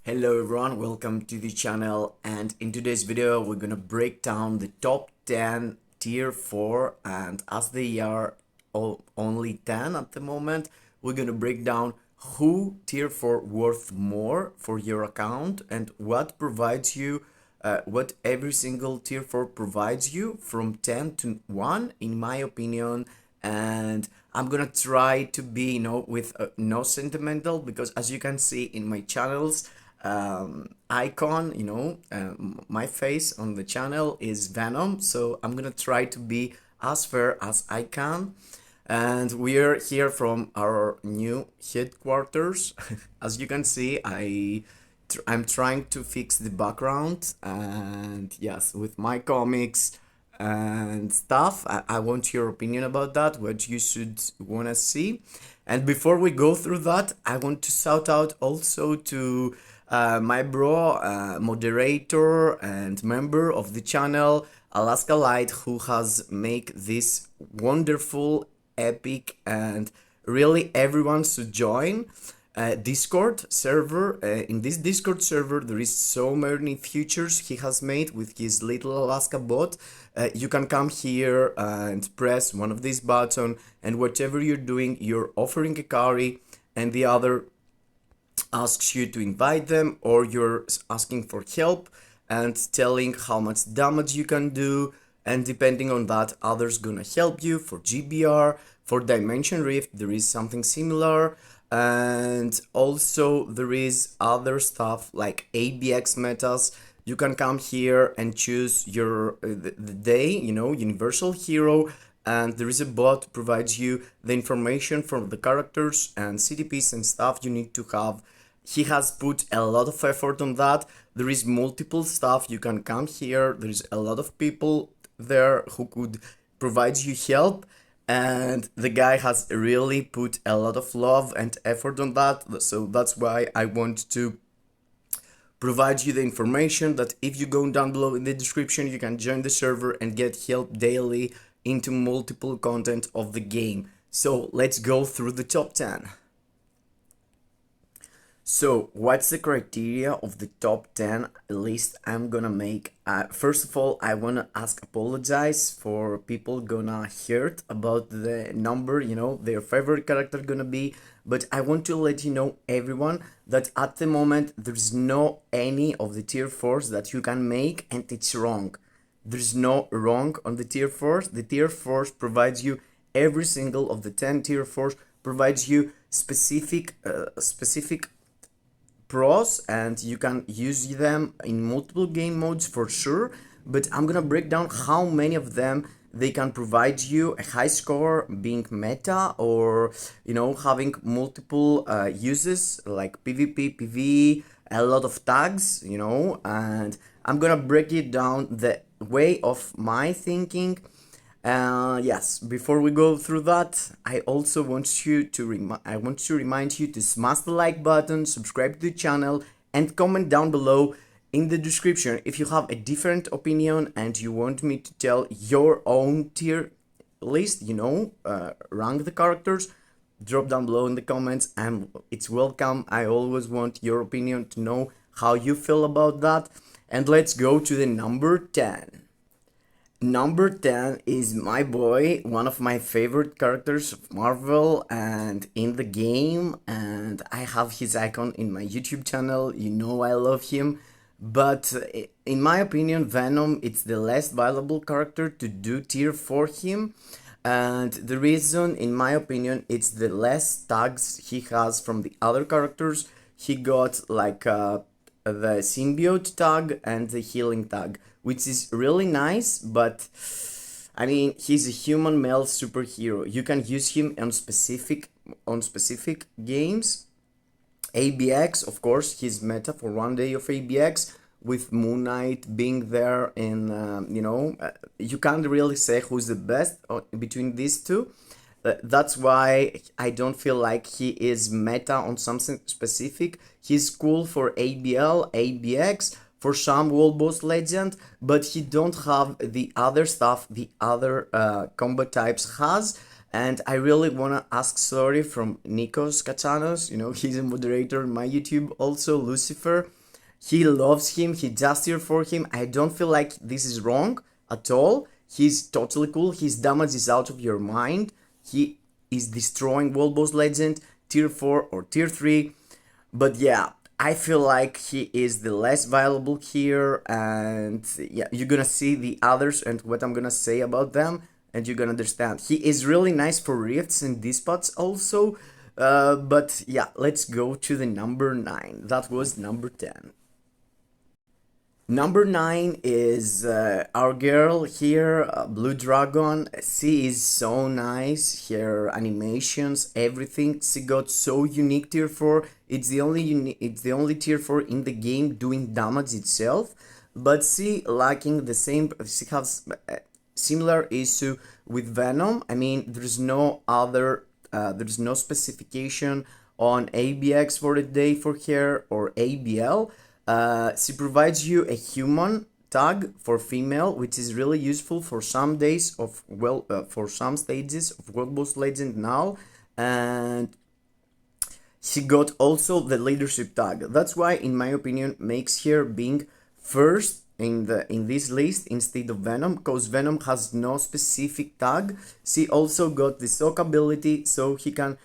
Hello everyone, welcome to the channel, and in today's video we're gonna break down the top 10 tier 4, and as they are only 10 at the moment, we're gonna break down who tier 4 worth more for your account and what provides you what every single tier 4 provides you from 10 to 1 in my opinion. And I'm gonna try to be with no sentimental, because as you can see in my channels icon, my face on the channel is Venom, so I'm gonna try to be as fair as I can. And we're here from our new headquarters. As you can see, I'm trying to fix the background, and yes, with my comics and stuff, I want your opinion about that, what you should want to see. And before we go through that, I want to shout out also to my bro, moderator and member of the channel, Alaska Light, who has made this wonderful, epic, and really everyone should join Discord server. In this Discord server, there is so many features he has made with his little Alaska bot. You can come here and press one of these buttons, and whatever you're doing, you're offering a carry, and the other asks you to invite them, or you're asking for help and telling how much damage you can do, and depending on that, others gonna help you. For GBR, for Dimension Rift, there is something similar, and also there is other stuff like ABX metas. You can come here and choose your the day, universal hero, and there is a bot provides you the information from the characters and CDPs and stuff you need to have. He has put a lot of effort on that. There is multiple stuff. You can come here. There is a lot of people there who could provide you help, and the guy has really put a lot of love and effort on that. So that's why I want to provide you the information that if you go down below in the description, you can join the server and get help daily into multiple content of the game. So let's go through the top 10. So what's the criteria of the top 10 list I'm gonna make? First of all, I wanna apologize for people gonna hurt about the number, their favorite character gonna be, but I want to let you know, everyone, that at the moment there's no any of the tier 4s that you can make, and it's wrong. There's no wrong on the tier 4s. The tier 4s provides you every single of the 10 tier 4s provides you specific pros, and you can use them in multiple game modes for sure, but I'm gonna break down how many of them they can provide you a high score, being meta, or having multiple uses like PvP, PVE, a lot of tags, and I'm gonna break it down the way of my thinking. Yes, before we go through that, I also want you to remind you to smash the like button, subscribe to the channel, and comment down below in the description if you have a different opinion and you want me to tell your own tier list, rank the characters. Drop down below in the comments, and it's welcome. I always want your opinion, to know how you feel about that. And let's go to the number 10. Number 10 is my boy, one of my favorite characters of Marvel and in the game, and I have his icon in my YouTube channel. I love him, but in my opinion, Venom, it's the less valuable character to do tier for him, and the reason, in my opinion, it's the less tags he has from the other characters. He got like the symbiote tag and the healing tag, which is really nice, but I mean, he's a human male superhero. You can use him on specific games. ABX, of course, he's meta for one day of ABX, with Moon Knight being there, and you can't really say who's the best between these two. That's why I don't feel like he is meta on something specific. He's cool for ABL, ABX, for some World Boss Legend, but he don't have the other stuff the other combat types has. And I really wanna ask sorry from Nikos Katsanos, he's a moderator on my YouTube, also Lucifer. He loves him, he does tier for him. I don't feel like this is wrong at all. He's totally cool. His damage is out of your mind. He is destroying World Boss Legend tier 4 or tier 3. But yeah, I feel like he is the less valuable here, and yeah, you're gonna see the others and what I'm gonna say about them, and you're gonna understand. He is really nice for rifts and despots also, but yeah, let's go to the number 9. That was number 10. Number 9 is our girl here, Blue Dragon. She is so nice. Her animations, everything. She got so unique tier 4. It's the only tier 4 in the game doing damage itself. But she lacking the same. She has similar issue with Venom. I mean, there's no other. There's no specification on ABX for the day for her or ABL. She provides you a human tag for female, which is really useful for some days of for some stages of World Boss Legend now, and she got also the leadership tag. That's why, in my opinion, makes her being first in this list instead of Venom, because Venom has no specific tag. She also got the soak ability, so he can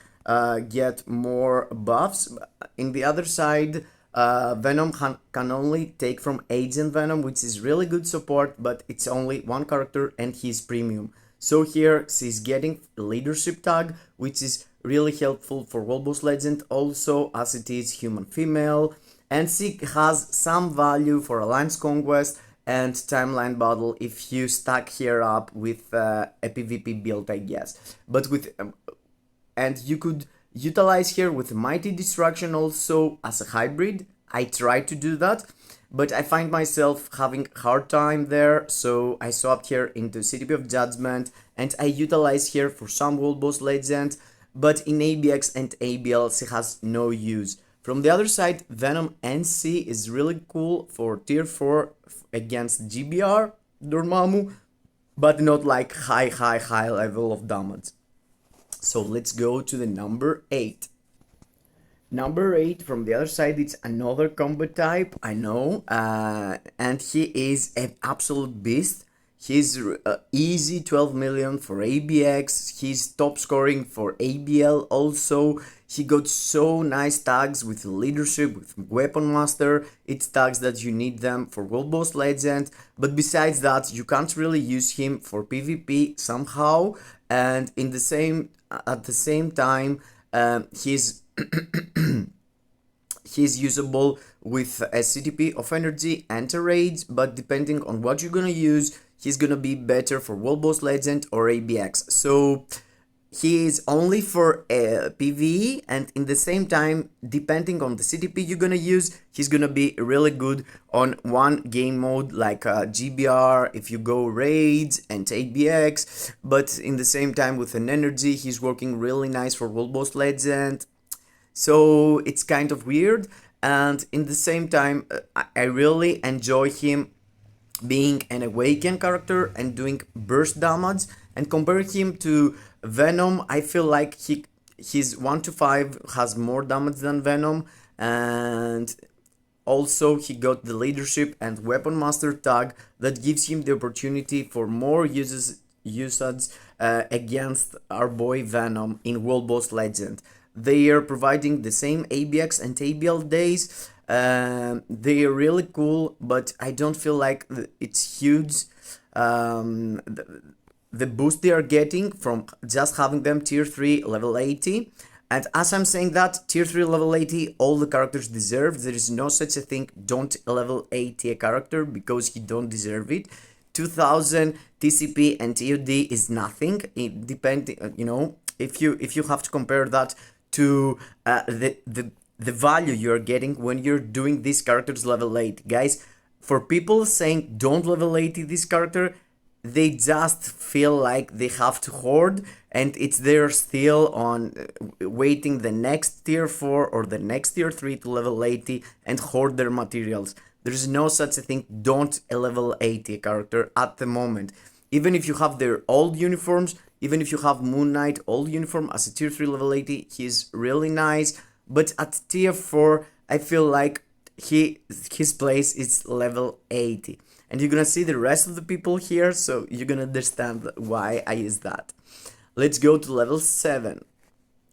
get more buffs. In the other side, Venom can only take from Agent Venom, which is really good support, but it's only one character and he's premium. So here she's getting a leadership tag, which is really helpful for World Boss Legend also, as it is human female, and she has some value for Alliance Conquest and Timeline Battle if you stack her up with a PvP build, I guess. But with and you could utilize her with Mighty Destruction also as a hybrid. I tried to do that, but I find myself having hard time there, so I swapped her into CTP of Judgment and I utilize her for some World Boss Legend, but in ABX and ABL she has no use. From the other side, Venom NC is really cool for tier 4 against GBR, Dormammu, but not like high level of damage. So let's go to the number 8. Number 8 from the other side, it's another combat type, I know, and he is an absolute beast. He's easy 12 million for ABX, he's top scoring for ABL also. He got so nice tags with leadership, with weapon master. It's tags that you need them for World Boss Legend, but besides that, you can't really use him for PvP somehow. And in the same at the same time, he's he's usable with a CTP of energy and a rage, but depending on what you're gonna use, he's gonna be better for World Boss Legend or ABX. So he is only for PVE, and in the same time, depending on the CTP you're gonna use, he's gonna be really good on one game mode like GBR if you go raids and ABX, but in the same time with an energy, he's working really nice for World Boss Legend. So it's kind of weird, and in the same time, I really enjoy him being an awakened character and doing burst damage, and compare him to Venom, I feel like his 1 to 5 has more damage than Venom, and also he got the leadership and weapon master tag that gives him the opportunity for more usage against our boy Venom in World Boss Legend. They are providing the same ABX and ABL days. They are really cool, but I don't feel like it's huge. The boost they are getting from just having them tier 3 level 80. And as I'm saying that, tier 3 level 80, all the characters deserve. There is no such a thing, don't level 80 a character because he don't deserve it. 2000 TCP and TOD is nothing. It depends, you know, if you have to compare that to the value you're getting when you're doing these characters level 8. Guys, for people saying don't level 80 this character, they just feel like they have to hoard, and it's there still on waiting the next tier 4 or the next tier 3 to level 80 and hoard their materials. There's no such a thing, don't level 80 character at the moment. Even if you have their old uniforms, even if you have Moon Knight old uniform as a tier 3 level 80, he's really nice, but at tier 4, I feel like his place is level 80, and you're gonna see the rest of the people here, so you're gonna understand why I use that. Let's go to level 7,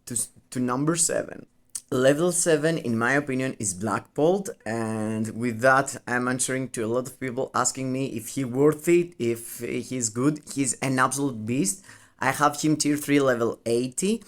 to number 7. Level 7, in my opinion, is Blackbolt, and with that I'm answering to a lot of people asking me if he worth it, if he's good. He's an absolute beast. I have him tier 3 level 80,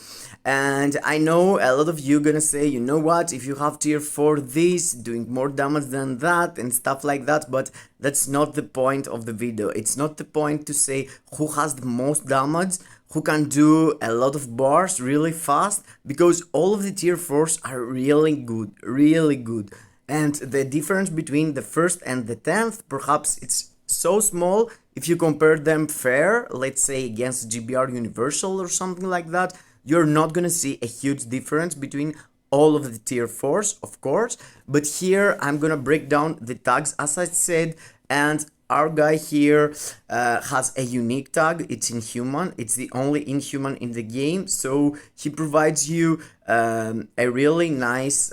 and I know a lot of you gonna say, you know what, if you have tier 4 this, doing more damage than that and stuff like that, but that's not the point of the video. It's not the point to say who has the most damage, who can do a lot of bars really fast, because all of the tier 4s are really good, really good. And the difference between the first and the 10th, perhaps it's so small if you compare them fair, let's say against GBR Universal or something like that. You're not gonna see a huge difference between all of the tier 4s, of course, but here I'm gonna break down the tags as I said, and our guy here has a unique tag. It's Inhuman. It's the only Inhuman in the game, so he provides you a really nice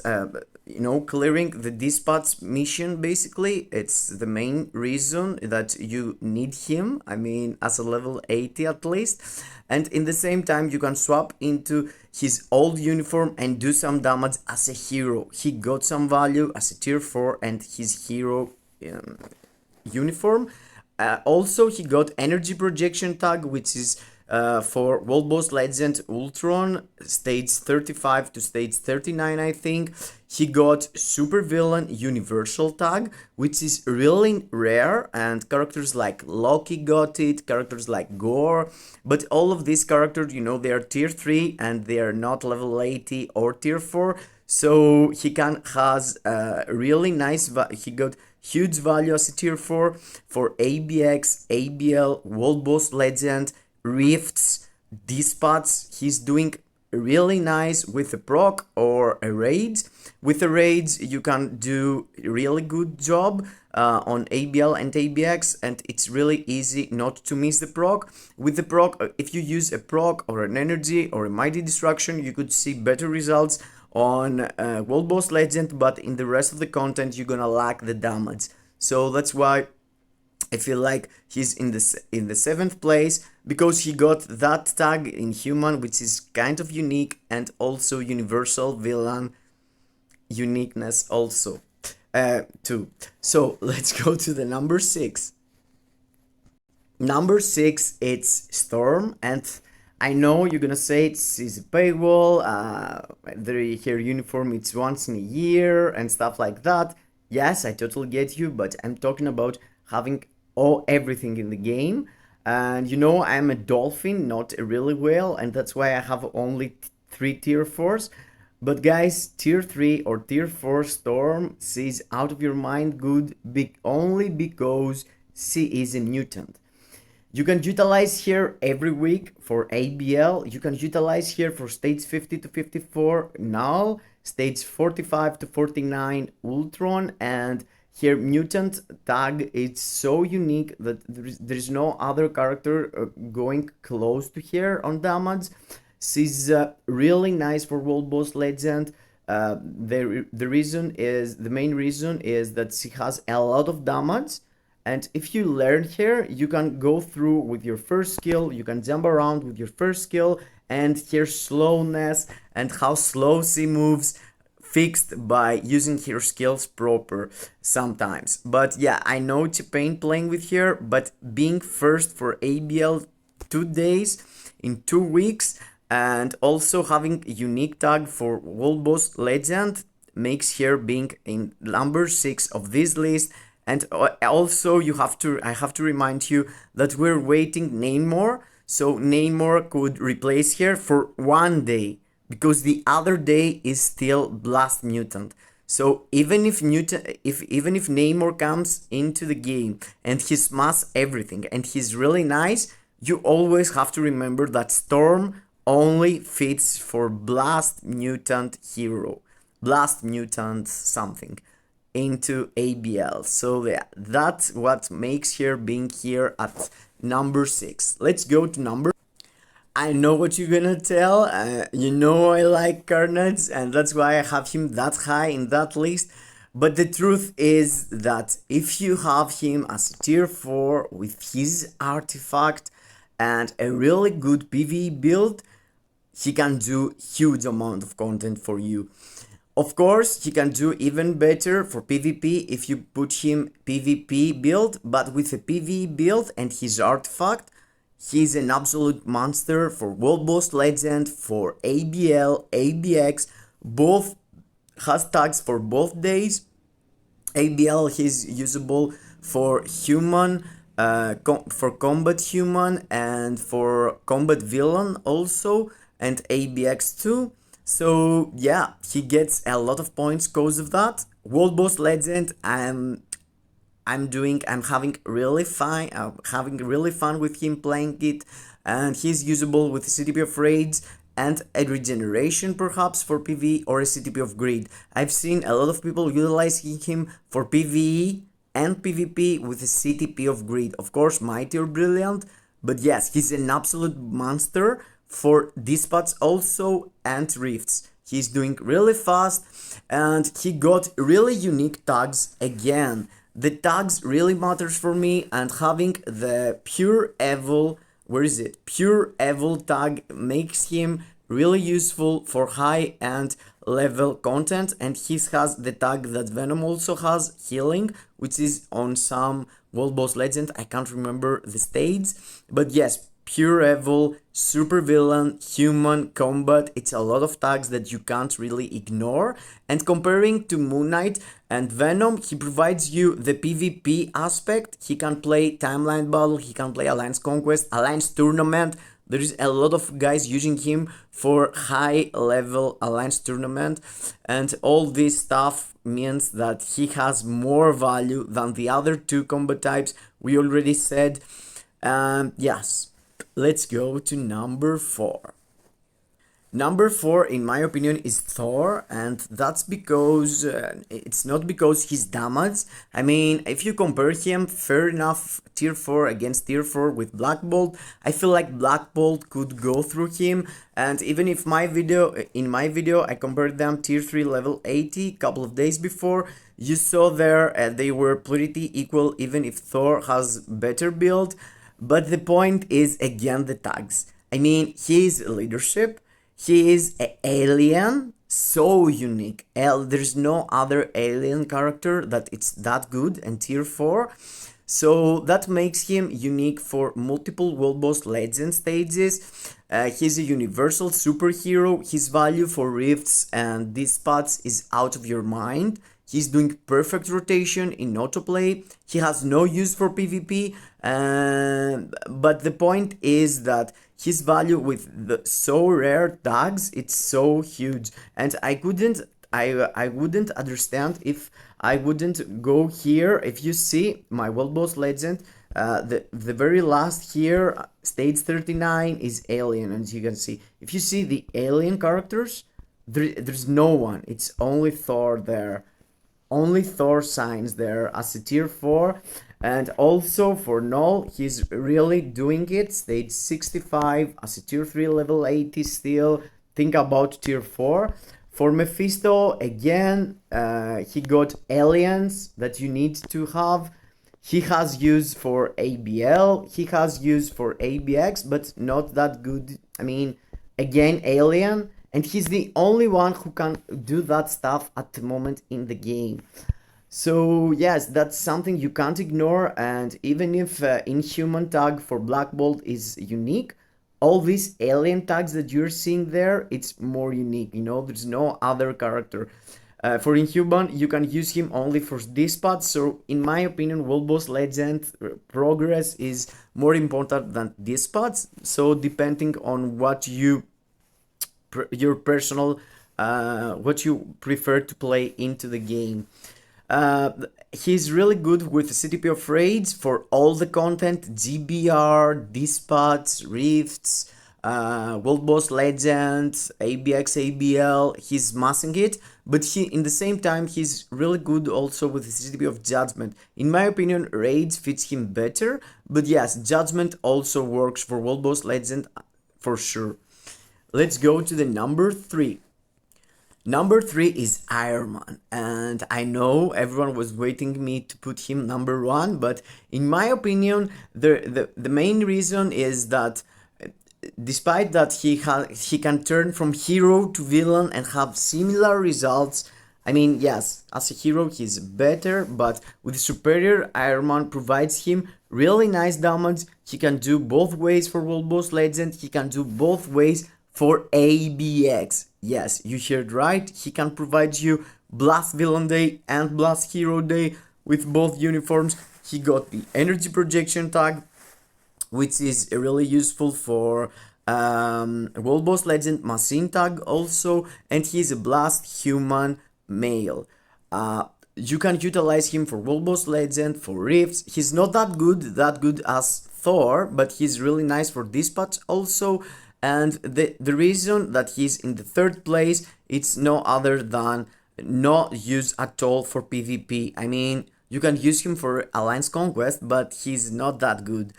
clearing the dispatch mission. Basically, it's the main reason that you need him, I mean, as a level 80 at least. And in the same time, you can swap into his old uniform and do some damage as a hero. He got some value as a tier 4 and his hero uniform. Also, he got energy projection tag, which is for World Boss Legend Ultron, stage 35 to stage 39, I think. He got Super Villain Universal tag, which is really rare, and characters like Loki got it, characters like Gore, but all of these characters, you know, they are tier 3 and they are not level 80 or tier 4, so he has really nice, he got huge value as a tier 4 for ABX, ABL, World Boss Legend, Rifts, Dispatch. He's doing really nice with a proc or a raid. With the raids, you can do a really good job on ABL and ABX, and it's really easy not to miss the proc. With the proc, if you use a proc or an energy or a mighty destruction, you could see better results on World Boss Legend, but in the rest of the content, you're gonna lack the damage. So that's why I feel like he's in the 7th place, because he got that tag in Human, which is kind of unique, and also Universal Villain uniqueness also too. So let's go to the number 6. Number 6, it's Storm, and I know you're gonna say it's a paywall, her uniform it's once in a year and stuff like that. Yes, I totally get you, but I'm talking about having everything in the game. And you know, I'm a dolphin, not a really whale, and that's why I have only 3 tier 4s. But guys, tier 3 or tier 4 Storm is out of your mind good, only because she is a mutant. You can utilize here every week for ABL, you can utilize here for stage 50 to 54 Null, stage 45 to 49 Ultron, and here mutant tag is so unique that there's no other character going close to here on damage. She's really nice for World Boss Legend. The main reason is that she has a lot of damage, and if you learn her, you can go through with your first skill, you can jump around with your first skill, and her slowness and how slow she moves fixed by using her skills proper sometimes. But yeah, I know it's a pain playing with her, but being first for ABL 2 days in 2 weeks, and also having a unique tag for World Boss Legend makes her being in number 6 of this list. And also I have to remind you that we're waiting Namor, so Namor could replace her for 1 day, because the other day is still Blast Mutant. So even if Namor comes into the game and he smashes everything and he's really nice, you always have to remember that Storm only fits for Blast Mutant hero, Blast Mutant something into ABL. So yeah, that's what makes her being here at number 6. Let's go to number. I know what you're gonna tell. You know I like Carnage, and that's why I have him that high in that list. But the truth is that if you have him as a tier 4 with his artifact and a really good PvE build, he can do huge amount of content for you. Of course, he can do even better for PvP if you put him PvP build, but with a PvE build and his artifact, he's an absolute monster for World Boss Legend, for ABL, ABX, both has tags for both days. ABL he's usable for human, for combat human and for combat villain also, and ABX too. So yeah, he gets a lot of points because of that. World Boss Legend, I'm having really fun. Having really fun with him playing it, and he's usable with CTP of Raids and a regeneration perhaps for PvE or a CTP of Greed. I've seen a lot of people utilizing him for PvE and PvP with a CTP of Greed. Of course, mighty or brilliant, but yes, he's an absolute monster for dispatch also and rifts. He's doing really fast and he got really unique tags again. The tags really matters for me, and having the pure evil, where is it? Pure evil tag makes him really useful for high end level content, and he has the tag that Venom also has, healing, which is on some World Boss Legend. I can't remember the stage, but yes, pure evil, super villain, human, combat, it's a lot of tags that you can't really ignore. And comparing to Moon Knight and Venom, he provides you the PvP aspect. He can play timeline battle, he can play alliance conquest, alliance tournament. There is a lot of guys using him for high level alliance tournament, and all this stuff means that he has more value than the other two combat types we already said. Yes, let's go to number 4. Number 4, in my opinion, is Thor, and that's because it's not because he's damaged. I mean, if you compare him, fair enough, tier 4 against tier 4 with Black Bolt, I feel like Black Bolt could go through him. And even if in my video I compared them tier 3 level 80 couple of days before, you saw there they were pretty equal, even if Thor has better build. But the point is again the tags. I mean, his leadership, he is an alien, so unique. There's no other alien character that it's that good and tier 4. So that makes him unique for multiple World Boss Legend stages. He's a universal superhero. His value for rifts and dispatch is out of your mind. He's doing perfect rotation in autoplay. He has no use for PvP, but the point is that his value with the so rare tags, it's so huge, and I wouldn't understand if I wouldn't go here. If you see my World Boss Legend, the very last here, stage 39 is alien, and you can see, if you see the alien characters, there's no one. It's only Thor there. Only Thor signs there as a tier 4. And also for Null, he's really doing it. Stage 65 as a tier 3 level 80 still. Think about tier 4. For Mephisto, again, he got aliens that you need to have. He has use for ABL, he has use for ABX, but not that good. I mean, again, alien. And he's the only one who can do that stuff at the moment in the game. So yes, that's something you can't ignore. And even if Inhuman tag for Black Bolt is unique, all these alien tags that you're seeing there, it's more unique. You know, there's no other character. For Inhuman, you can use him only for dispatch. So in my opinion, World Boss Legend progress is more important than dispatch. So depending on what your personal what you prefer to play into the game. He's really good with CTP of Raids for all the content, GBR, Dispatch, Rifts, World Boss Legend, ABX, ABL. He's massing it, but in the same time he's really good also with the CTP of Judgment. In my opinion, Raids fits him better, but yes, Judgment also works for World Boss Legend for sure. Let's go to the number 3. Number 3 is Iron Man, and I know everyone was waiting me to put him number 1, but in my opinion, the main reason is that despite that he can turn from hero to villain and have similar results. I mean, yes, as a hero he's better, but with superior, Iron Man provides him really nice damage. He can do both ways for World Boss Legend, he can do both ways for ABX. Yes, you heard right, he can provide you Blast Villain Day and Blast Hero Day with both uniforms. He got the Energy Projection tag, which is really useful for World Boss Legend Machine tag also, and he's a Blast Human male. You can utilize him for World Boss Legend, for Rifts. He's not that good as Thor, but he's really nice for Dispatch also. And the reason that he's in the 3rd place, it's no other than not used at all for PvP. I mean, you can use him for Alliance Conquest, but he's not that good.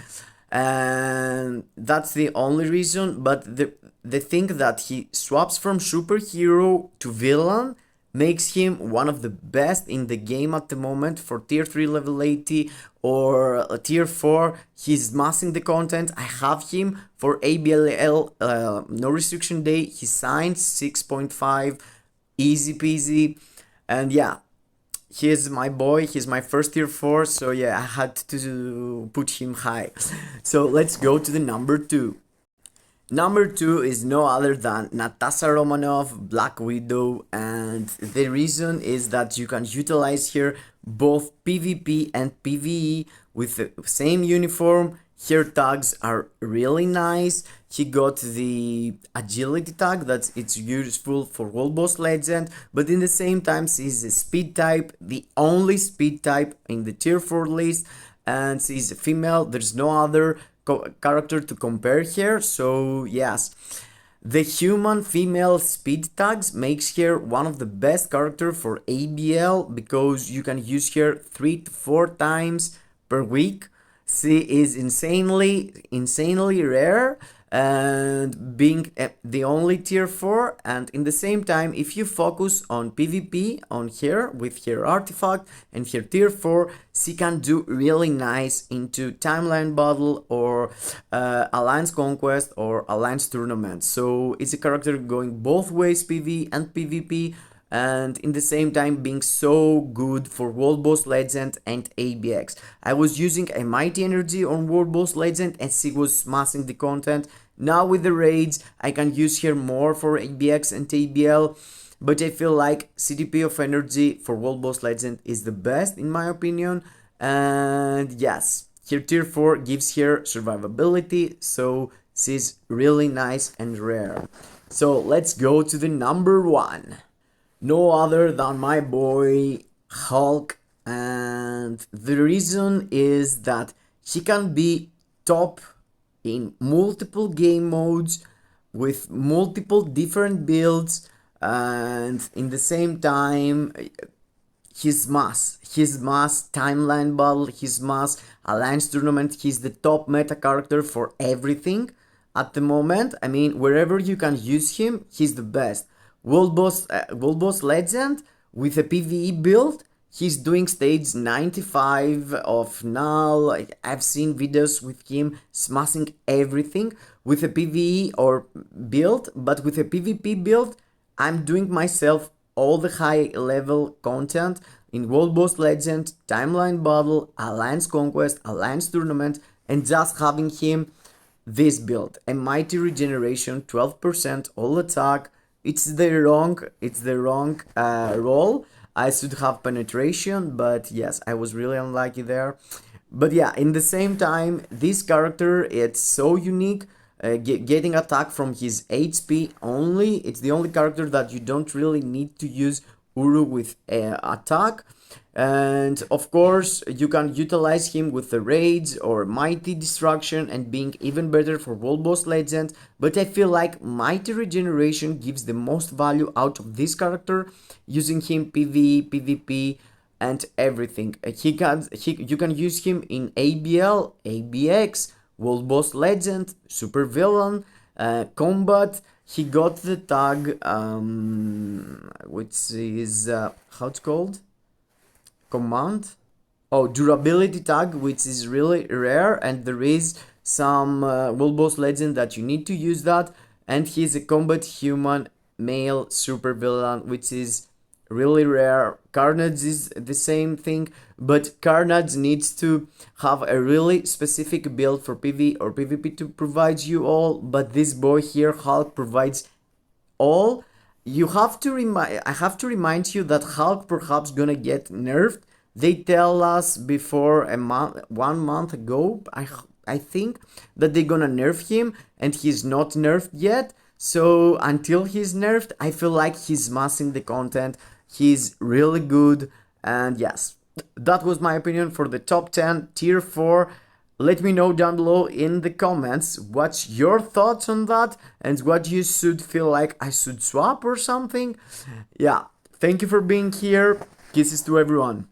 And that's the only reason. But the thing that he swaps from superhero to villain makes him one of the best in the game at the moment for tier 3 level 80 or tier 4. He's massing the content. I have him for ABLL no restriction day. He signed 6.5, easy peasy. And yeah, he's my boy, he's my first tier 4, so yeah, I had to put him high. So let's go to the number 2. Number 2 is no other than Natasha Romanoff, Black Widow, and the reason is that you can utilize here both PvP and PvE with the same uniform. Her tags are really nice. He got the agility tag, that's it's useful for World Boss Legend, but in the same time she's a speed type, the only speed type in the tier 4 list, and she's a female. There's no other character to compare here, so yes, the human female speed tags makes her one of the best character for ABL because you can use her 3 to 4 times per week. She is insanely rare, and being the only tier 4, and in the same time, if you focus on PvP on her with her artifact and her tier 4, she can do really nice into timeline battle or Alliance Conquest or Alliance Tournament. So it's a character going both ways, PvE and PvP, and in the same time being so good for World Boss Legend and ABX. I was using a Mighty Energy on World Boss Legend and she was smashing the content. Now with the raids I can use her more for ABX and ABL, but I feel like CDP of Energy for World Boss Legend is the best in my opinion. And yes, her tier 4 gives her survivability, so she's really nice and rare. So let's go to the number 1. No other than my boy Hulk, and the reason is that he can be top in multiple game modes with multiple different builds, and in the same time his mass timeline battle, his mass Alliance Tournament, he's the top meta character for everything at the moment. I mean, wherever you can use him, he's the best. World Boss Legend with a PvE build, he's doing stage 95 of null. I've seen videos with him smashing everything with a PvE or build, but with a PvP build, I'm doing myself all the high level content in World Boss Legend, Timeline Battle, Alliance Conquest, Alliance Tournament, and just having him this build, a Mighty Regeneration, 12% all attack. It's the wrong role. I should have penetration, but yes, I was really unlucky there. But yeah, in the same time, this character, it's so unique. Getting attack from his HP only. It's the only character that you don't really need to use Uru with attack. And of course, you can utilize him with the raids or Mighty Destruction and being even better for World Boss Legend. But I feel like Mighty Regeneration gives the most value out of this character, using him PvE, PvP, and everything. You can use him in ABL, ABX, World Boss Legend, Super Villain, combat. He got the tag, which is how it's called? Command. Oh, durability tag, which is really rare, and there is some World Boss Legend that you need to use that. And he's a combat human male super villain, which is really rare. Carnage is the same thing, but Carnage needs to have a really specific build for PvE or PvP to provide you all, but this boy here, Hulk, provides all. You have to I have to remind you that Hulk perhaps gonna get nerfed. They tell us before a month, 1 month ago, I think, that they're gonna nerf him, and he's not nerfed yet. So until he's nerfed, I feel like he's massing the content. He's really good, and yes, that was my opinion for the top 10 tier 4. Let me know down below in the comments what's your thoughts on that and what you should feel like I should swap or something. Yeah, thank you for being here. Kisses to everyone.